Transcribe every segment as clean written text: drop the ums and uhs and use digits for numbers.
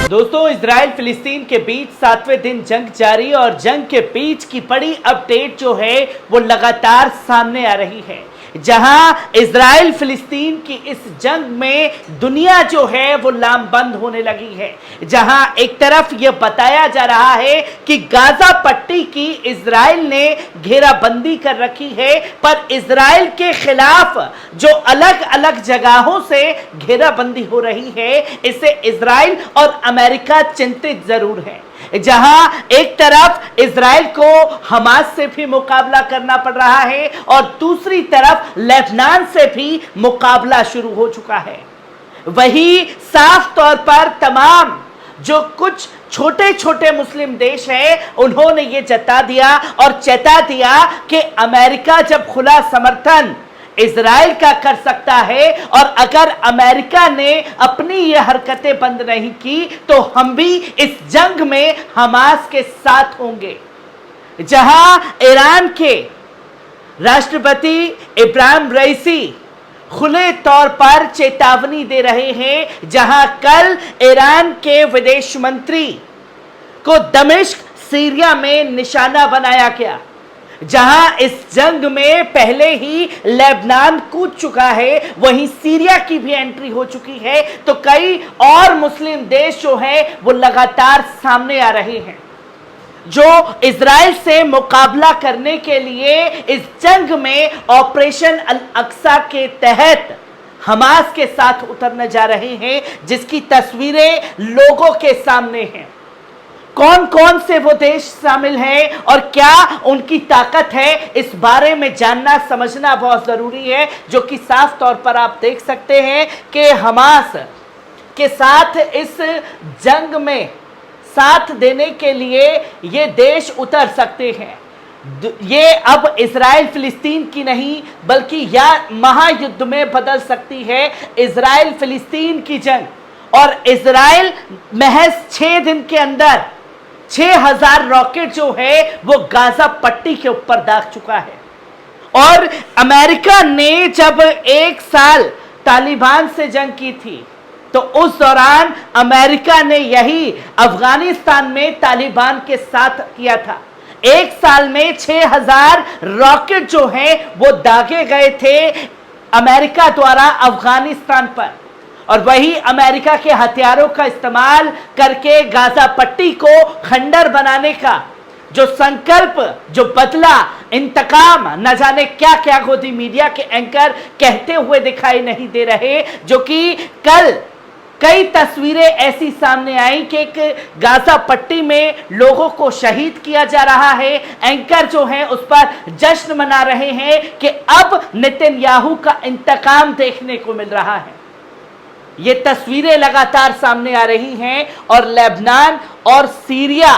दोस्तों, इजराइल फिलिस्तीन के बीच 7वें दिन जंग जारी और जंग के बीच की बड़ी अपडेट जो है वो लगातार सामने आ रही है। जहां इजराइल फिलिस्तीन की इस जंग में दुनिया जो है वो लामबंद होने लगी है। जहां एक तरफ यह बताया जा रहा है कि गाजा पट्टी की इजराइल ने घेराबंदी कर रखी है, पर इजराइल के खिलाफ जो अलग अलग जगहों से घेराबंदी हो रही है, इससे इजराइल और अमेरिका चिंतित जरूर है। जहां एक तरफ इजराइल को हमास से भी मुकाबला करना पड़ रहा है और दूसरी तरफ लेबनान से भी मुकाबला शुरू हो चुका है। वही साफ तौर पर तमाम जो कुछ छोटे छोटे मुस्लिम देश हैं, उन्होंने ये जता दिया और चेता दिया कि अमेरिका जब खुला समर्थन इजराइल का कर सकता है और अगर अमेरिका ने अपनी ये हरकतें बंद नहीं की तो हम भी इस जंग में हमास के साथ होंगे। जहां ईरान के राष्ट्रपति इब्राहिम रईसी खुले तौर पर चेतावनी दे रहे हैं, जहां कल ईरान के विदेश मंत्री को दमिश्क सीरिया में निशाना बनाया गया। जहां इस जंग में पहले ही लेबनान कूद चुका है, वहीं सीरिया की भी एंट्री हो चुकी है, तो कई और मुस्लिम देश जो है वो लगातार सामने आ रहे हैं, जो इजराइल से मुकाबला करने के लिए इस जंग में ऑपरेशन अल अक्सा के तहत हमास के साथ उतरने जा रहे हैं, जिसकी तस्वीरें लोगों के सामने हैं। कौन कौन से वो देश शामिल हैं और क्या उनकी ताकत है, इस बारे में जानना समझना बहुत जरूरी है। जो कि साफ तौर पर आप देख सकते हैं कि हमास के साथ इस जंग में साथ देने के लिए ये देश उतर सकते हैं। ये अब इजराइल फिलिस्तीन की नहीं बल्कि यह महायुद्ध में बदल सकती है। इजराइल फिलिस्तीन की जंग और इजराइल महज 6 दिन के अंदर 6000 रॉकेट जो है वो गाजा पट्टी के ऊपर दाग चुका है। और अमेरिका ने जब 1 साल तालिबान से जंग की थी तो उस दौरान अमेरिका ने यही अफगानिस्तान में तालिबान के साथ किया था। 1 साल में 6000 रॉकेट जो हैं वो दागे गए थे अमेरिका द्वारा अफगानिस्तान पर, और वही अमेरिका के हथियारों का इस्तेमाल करके गाजा पट्टी को खंडर बनाने का जो संकल्प, जो बदला, इंतकाम, न जाने क्या क्या गोदी मीडिया के एंकर कहते हुए दिखाई नहीं दे रहे। जो कि कल कई तस्वीरें ऐसी सामने आई कि एक गाजा पट्टी में लोगों को शहीद किया जा रहा है। एंकर जो हैं उस पर जश्न मना रहे हैं कि अब नेतन्याहू का इंतकाम देखने को मिल रहा है। ये तस्वीरें लगातार सामने आ रही हैं और लेबनान और सीरिया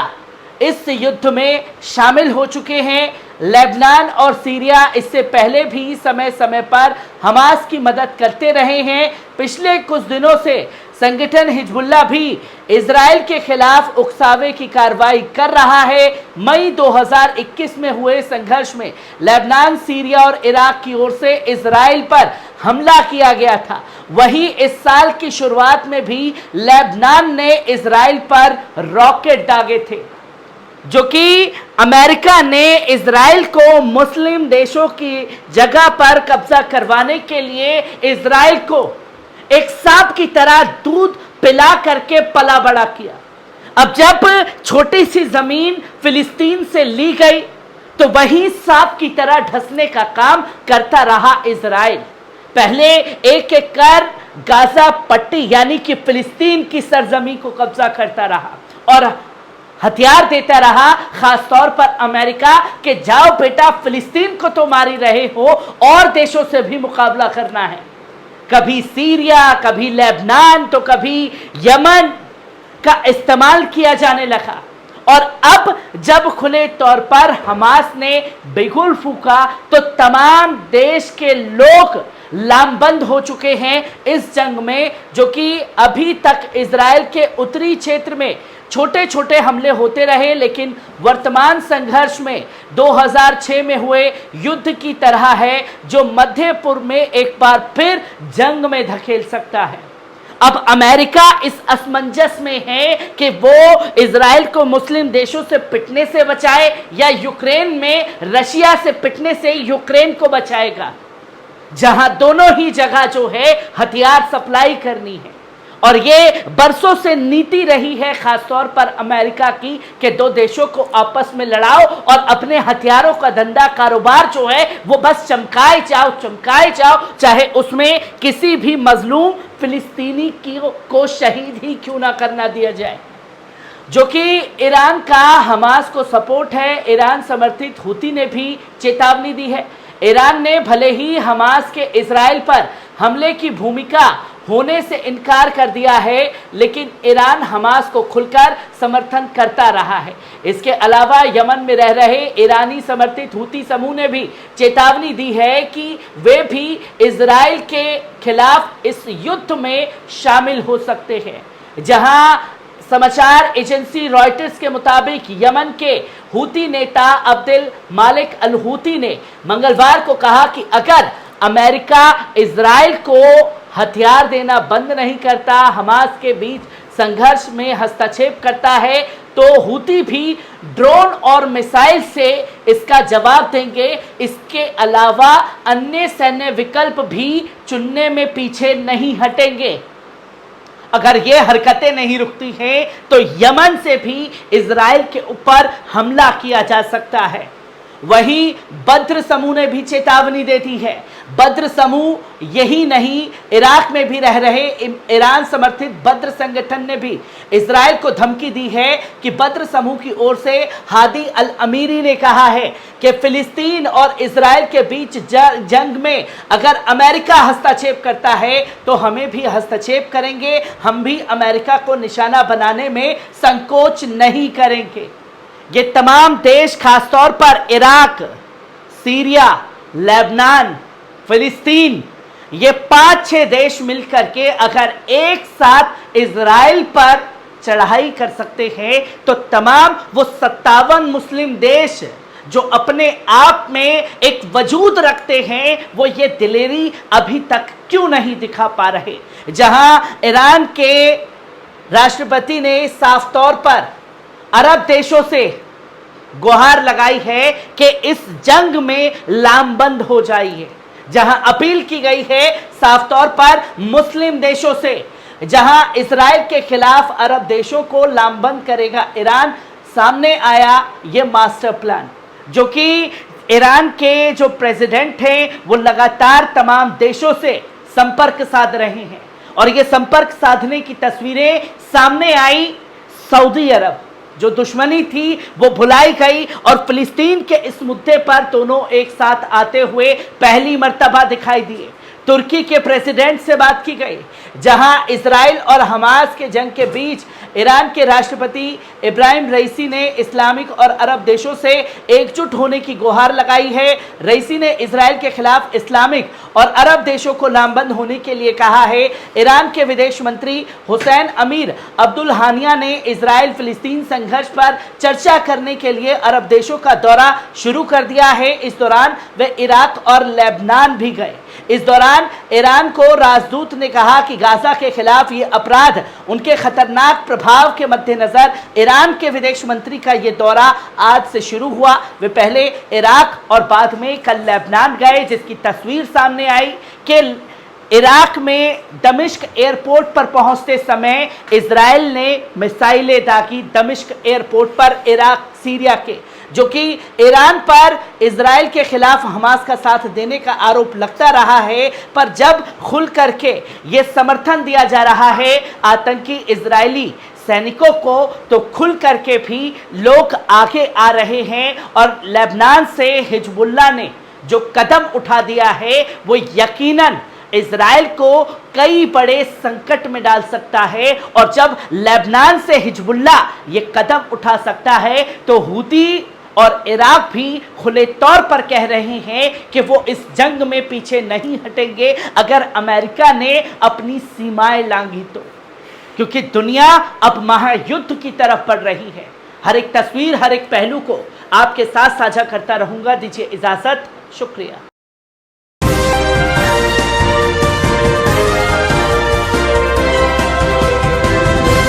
इस युद्ध में शामिल हो चुके हैं। लेबनान और सीरिया इससे पहले भी समय समय पर हमास की मदद करते रहे हैं। पिछले कुछ दिनों से संगठन हिजबुल्लाह भी इजराइल के खिलाफ उकसावे की कार्रवाई कर रहा है। मई 2021 में हुए संघर्ष में लेबनान, सीरिया और इराक की ओर से इजराइल पर हमला किया गया था। वहीं इस साल की शुरुआत में भी लेबनान ने इजराइल पर रॉकेट दागे थे, जो कि अमेरिका ने इजराइल को मुस्लिम देशों की जगह पर कब्जा करवाने के लिए इजराइल को एक सांप की तरह दूध पिला करके पला बड़ा किया। अब जब छोटी सी जमीन फिलिस्तीन से ली गई तो वही सांप की तरह ढसने का काम करता रहा इजराइल। पहले एक एक कर गाजा पट्टी यानी कि फिलिस्तीन की सरजमी को कब्जा करता रहा और हथियार देता रहा, खासतौर पर अमेरिका, कि जाओ बेटा फिलिस्तीन को तो मार ही रहे हो और देशों से भी मुकाबला करना है। कभी सीरिया, कभी लेबनान, तो कभी यमन का इस्तेमाल किया जाने लगा। और अब जब खुले तौर पर हमास ने बिगुल फूका तो तमाम देश के लोग लामबंद हो चुके हैं इस जंग में। जो कि अभी तक इजराइल के उत्तरी क्षेत्र में छोटे छोटे हमले होते रहे, लेकिन वर्तमान संघर्ष में 2006 में हुए युद्ध की तरह है, जो मध्य पूर्व में एक बार फिर जंग में धकेल सकता है। अब अमेरिका इस असमंजस में है कि वो इजराइल को मुस्लिम देशों से पिटने से बचाए या यूक्रेन में रशिया से पिटने से यूक्रेन को बचाएगा, जहां दोनों ही जगह जो है हथियार सप्लाई करनी है। और ये बरसों से नीति रही है खासतौर पर अमेरिका की कि दो देशों को आपस में लड़ाओ और अपने हथियारों का धंधा कारोबार जो है वो बस चमकाए जाओ, चाहे उसमें किसी भी मजलूम फिलिस्तीनी को शहीद ही क्यों ना करना दिया जाए। जो कि ईरान का हमास को सपोर्ट है, ईरान समर्थित हूती ने भी चेतावनी दी है। ईरान ने भले ही हमास के इजराइल पर हमले की भूमिका होने से इनकार कर दिया है, लेकिन ईरान हमास को खुलकर समर्थन करता रहा है। इसके अलावा यमन में रह रहे ईरानी समर्थित हूती समूह ने भी चेतावनी दी है कि वे भी इजराइल के खिलाफ इस युद्ध में शामिल हो सकते हैं। जहां समाचार एजेंसी रॉयटर्स के मुताबिक यमन के हूती नेता अब्दुल मालिक अल हूती ने मंगलवार को कहा कि अगर अमेरिका इजराइल को हथियार देना बंद नहीं करता, हमास के बीच संघर्ष में हस्तक्षेप करता है, तो हूती भी ड्रोन और मिसाइल से इसका जवाब देंगे। इसके अलावा अन्य सैन्य विकल्प भी चुनने में पीछे नहीं हटेंगे। अगर ये हरकतें नहीं रुकती हैं तो यमन से भी इजराइल के ऊपर हमला किया जा सकता है। वहीं बद्र समूह ने भी चेतावनी दे दी है। बद्र समूह यही नहीं, इराक में भी रह रहे ईरान समर्थित बद्र संगठन ने भी इजराइल को धमकी दी है कि बद्र समूह की ओर से हादी अल अमीरी ने कहा है कि फिलिस्तीन और इजराइल के बीच जंग में अगर अमेरिका हस्तक्षेप करता है तो हमें भी हस्तक्षेप करेंगे, हम भी अमेरिका को निशाना बनाने में संकोच नहीं करेंगे। ये तमाम देश खासतौर पर इराक, सीरिया, लेबनान, फिलिस्तीन, ये 5-6 देश मिलकर के अगर एक साथ इजराइल पर चढ़ाई कर सकते हैं तो तमाम वो 57 मुस्लिम देश जो अपने आप में एक वजूद रखते हैं वो ये दिलेरी अभी तक क्यों नहीं दिखा पा रहे। जहां ईरान के राष्ट्रपति ने साफ तौर पर अरब देशों से गुहार लगाई है कि इस जंग में लामबंद हो जाइए, जहां अपील की गई है साफ तौर पर मुस्लिम देशों से, जहां इजराइल के खिलाफ अरब देशों को लामबंद करेगा ईरान। सामने आया ये मास्टर प्लान, जो कि ईरान के जो प्रेसिडेंट हैं वो लगातार तमाम देशों से संपर्क साध रहे हैं और ये संपर्क साधने की तस्वीरें सामने आई। सऊदी अरब जो दुश्मनी थी वो भुलाई गई और फिलिस्तीन के इस मुद्दे पर दोनों एक साथ आते हुए पहली मर्तबा दिखाई दिए। तुर्की के प्रेसिडेंट से बात की गई, जहां इजराइल और हमास के जंग के बीच ईरान के राष्ट्रपति इब्राहिम रईसी ने इस्लामिक और अरब देशों से एकजुट होने की गुहार लगाई है। रईसी ने इजराइल के खिलाफ इस्लामिक और अरब देशों को लामबंद होने के लिए कहा है। ईरान के विदेश मंत्री हुसैन अमीर अब्दुल हानिया ने इजराइल फिलिस्तीन संघर्ष पर चर्चा करने के लिए अरब देशों का दौरा शुरू कर दिया है। इस दौरान वे इराक और लेबनान भी गए। इस दौरान ईरान को राजदूत ने कहा कि गाजा के खिलाफ ये अपराध उनके खतरनाक प्रभाव के मद्देनजर ईरान के विदेश मंत्री का ये दौरा आज से शुरू हुआ। वे पहले इराक और बाद में कल लेबनान गए, जिसकी तस्वीर सामने आई कि इराक में दमिश्क एयरपोर्ट पर पहुंचते समय इजराइल ने मिसाइलें दागी दमिश्क एयरपोर्ट पर इराक सीरिया के, जो कि ईरान पर इजराइल के खिलाफ हमास का साथ देने का आरोप लगता रहा है। पर जब खुल करके ये समर्थन दिया जा रहा है आतंकी इजरायली सैनिकों को, तो खुल करके भी लोग आगे आ रहे हैं और लेबनान से हिजबुल्लाह ने जो कदम उठा दिया है वो यकीनन इजराइल को कई बड़े संकट में डाल सकता है। और जब लेबनान से हिजबुल्लाह ये कदम उठा सकता है तो हूती और इराक भी खुले तौर पर कह रहे हैं कि वो इस जंग में पीछे नहीं हटेंगे अगर अमेरिका ने अपनी सीमाएं लांघी तो, क्योंकि दुनिया अब महायुद्ध की तरफ बढ़ रही है। हर एक तस्वीर, हर एक पहलू को आपके साथ साझा करता रहूंगा। दीजिए इजाजत, शुक्रिया।